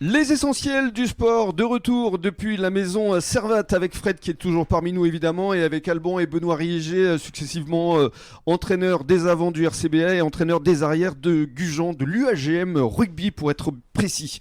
Les essentiels du sport, de retour depuis la maison Servat avec Fred qui est toujours parmi nous évidemment et avec Alban et Benoît Riéger, successivement entraîneurs des avants du RCBA et entraîneurs des arrières de Gujan, de l'UAGM Rugby pour être précis.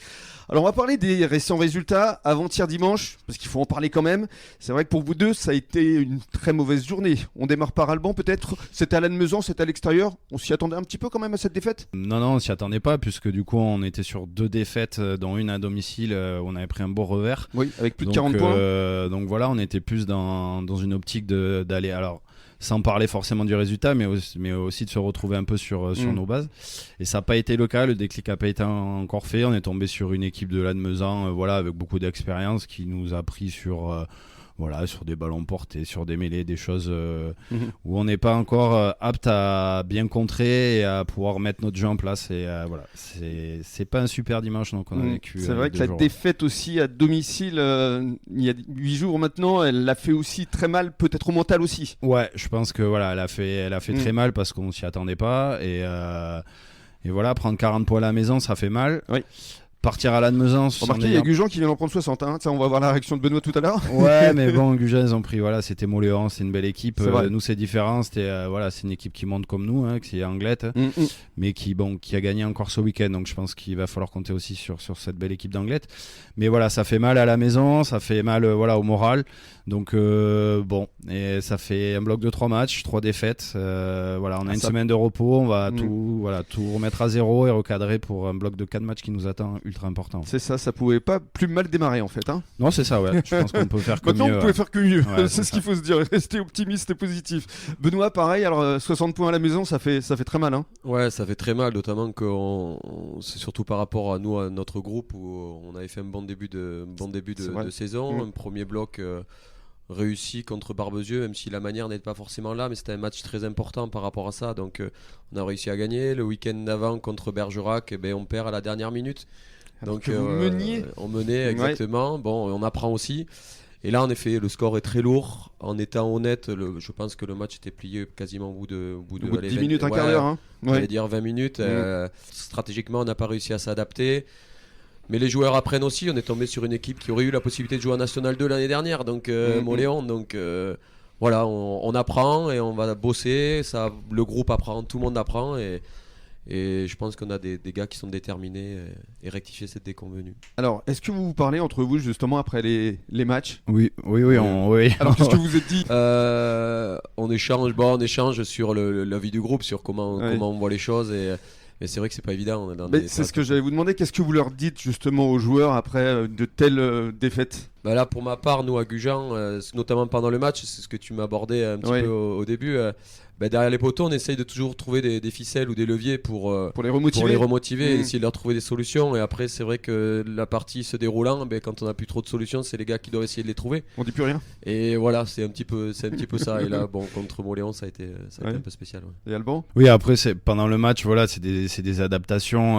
Alors on va parler des récents résultats avant-hier dimanche, parce qu'il faut en parler quand même. C'est vrai que pour vous deux, ça a été une très mauvaise journée. On démarre par Alban peut-être. C'était à Lannemezan, c'était à l'extérieur. On s'y attendait un petit peu quand même à cette défaite ? Non, on s'y attendait pas, puisque du coup on était sur 2 défaites, dont une à domicile, où on avait pris un beau revers. Oui, avec plus de 40 points. Donc voilà, on était plus dans une optique d'aller... Alors, sans parler forcément du résultat, mais aussi de se retrouver un peu sur nos bases. Et ça n'a pas été le cas, le déclic n'a pas été encore fait. On est tombé sur une équipe de Lannemezan avec beaucoup d'expérience qui nous a pris sur des ballons portés, sur des mêlées, des choses où on n'est pas encore apte à bien contrer et à pouvoir mettre notre jeu en place. Et c'est pas un super dimanche donc on a vécu. C'est vrai que la défaite aussi à domicile, il y a 8 jours maintenant, elle l'a fait aussi très mal, peut-être au mental aussi. Ouais, je pense que elle a fait très mal parce qu'on s'y attendait pas et voilà, prendre 40 points à la maison, ça fait mal. Oui. Partir à Lannemezan. Remarquez, il y a Gujan qui vient d'en prendre 60. Ça, on va voir la réaction de Benoît tout à l'heure. Ouais, mais bon, Gujan, ils ont pris. Voilà, c'était Moléon, c'est une belle équipe. Nous, c'est différent. C'est une équipe qui monte comme nous, qui est Anglette, mais qui a gagné encore ce week-end. Donc, je pense qu'il va falloir compter aussi sur cette belle équipe d'Anglette. Mais voilà, ça fait mal à la maison, ça fait mal au moral. Donc, et ça fait un bloc de 3 matchs, 3 défaites. On a une semaine de repos. On va tout remettre à zéro et recadrer pour un bloc de 4 matchs qui nous attend ultra important. C'est ça pouvait pas plus mal démarrer en fait. Non, c'est ça, ouais. Je pense qu'on peut faire que mieux. Maintenant, on pouvait faire que mieux. Ouais, c'est ce qu'il faut se dire. Rester optimiste et positif. Benoît, pareil. Alors, 60 points à la maison, ça fait très mal. Ouais, ça fait très mal, notamment que c'est surtout par rapport à nous, à notre groupe, où on avait fait un bon début de saison. Un premier bloc réussi contre Barbezieux, même si la manière n'était pas forcément là, mais c'était un match très important par rapport à ça. Donc, on a réussi à gagner. Le week-end d'avant contre Bergerac, on perd à la dernière minute. Donc on menait exactement. Ouais. Bon, on apprend aussi. Et là, en effet, le score est très lourd. En étant honnête, je pense que le match était plié quasiment au bout de 10 minutes, un quart d'heure. J'allais dire 20 minutes. Stratégiquement, on n'a pas réussi à s'adapter. Mais les joueurs apprennent aussi. On est tombé sur une équipe qui aurait eu la possibilité de jouer en National 2 l'année dernière, donc Moléon. Donc on apprend et on va bosser. Ça, le groupe apprend, tout le monde apprend et je pense qu'on a des gars qui sont déterminés et rectifier cette déconvenue. Alors, est-ce que vous vous parlez entre vous justement après les matchs ? Oui. Alors, qu'est-ce que vous vous êtes dit ? On échange sur la vie du groupe, sur comment on voit les choses mais c'est vrai que c'est pas évident. C'est ce que j'allais vous demander. Qu'est-ce que vous leur dites justement aux joueurs après de telles défaites ? Là, pour ma part, nous à Gujan, notamment pendant le match, c'est ce que tu m'abordais un petit peu au début. Derrière les poteaux, on essaye de toujours trouver des ficelles ou des leviers pour les remotiver, et essayer de leur trouver des solutions. Et après, c'est vrai que la partie se déroulant, quand on n'a plus trop de solutions, c'est les gars qui doivent essayer de les trouver. On dit plus rien. Et voilà, c'est un petit peu ça. Et là, contre Moléon, ça a été un peu spécial. Ouais. Et Alban ? Oui, après, pendant le match, c'est des adaptations,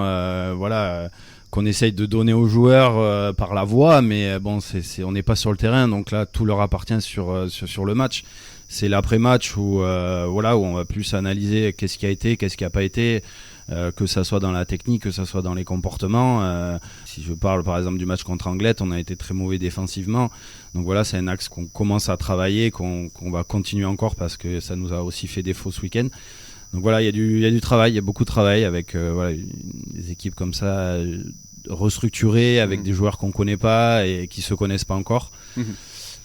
qu'on essaye de donner aux joueurs par la voix, mais on n'est pas sur le terrain, donc là, tout leur appartient sur le match. C'est l'après-match où on va plus analyser qu'est-ce qui a été, qu'est-ce qui n'a pas été, que ça soit dans la technique, que ça soit dans les comportements. Si je parle par exemple du match contre Anglette, on a été très mauvais défensivement. Donc voilà, c'est un axe qu'on commence à travailler, qu'on va continuer encore parce que ça nous a aussi fait défaut ce week-end. Donc voilà, il y a du travail, il y a beaucoup de travail avec des équipes comme ça restructurées, avec des joueurs qu'on connaît pas et qui se connaissent pas encore. Donc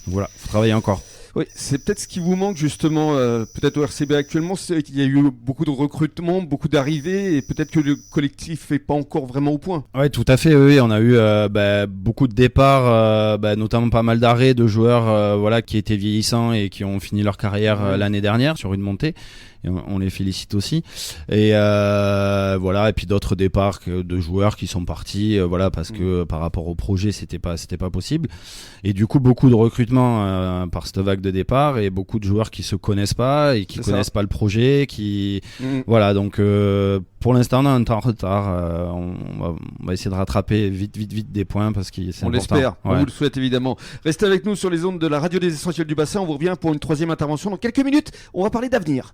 voilà, faut travailler encore. Oui, c'est peut-être ce qui vous manque justement, peut-être au RCB actuellement, c'est qu'il y a eu beaucoup de recrutements, beaucoup d'arrivées et peut-être que le collectif n'est pas encore vraiment au point. Oui, tout à fait. Oui, on a eu beaucoup de départs, notamment pas mal d'arrêts de joueurs qui étaient vieillissants et qui ont fini leur carrière l'année dernière sur une montée. Et on les félicite aussi. Et et puis d'autres départs de joueurs qui sont partis, parce que par rapport au projet, c'était pas possible. Et du coup, beaucoup de recrutements par cette vague de départ et beaucoup de joueurs qui se connaissent pas et qui connaissent pas le projet, donc pour l'instant on a un temps en retard. On va essayer de rattraper vite des points parce que c'est important. On l'espère, on vous le souhaite évidemment. Restez avec nous sur les ondes de la radio des Essentiels du Bassin. On vous revient pour une 3e intervention dans quelques minutes. On va parler d'avenir.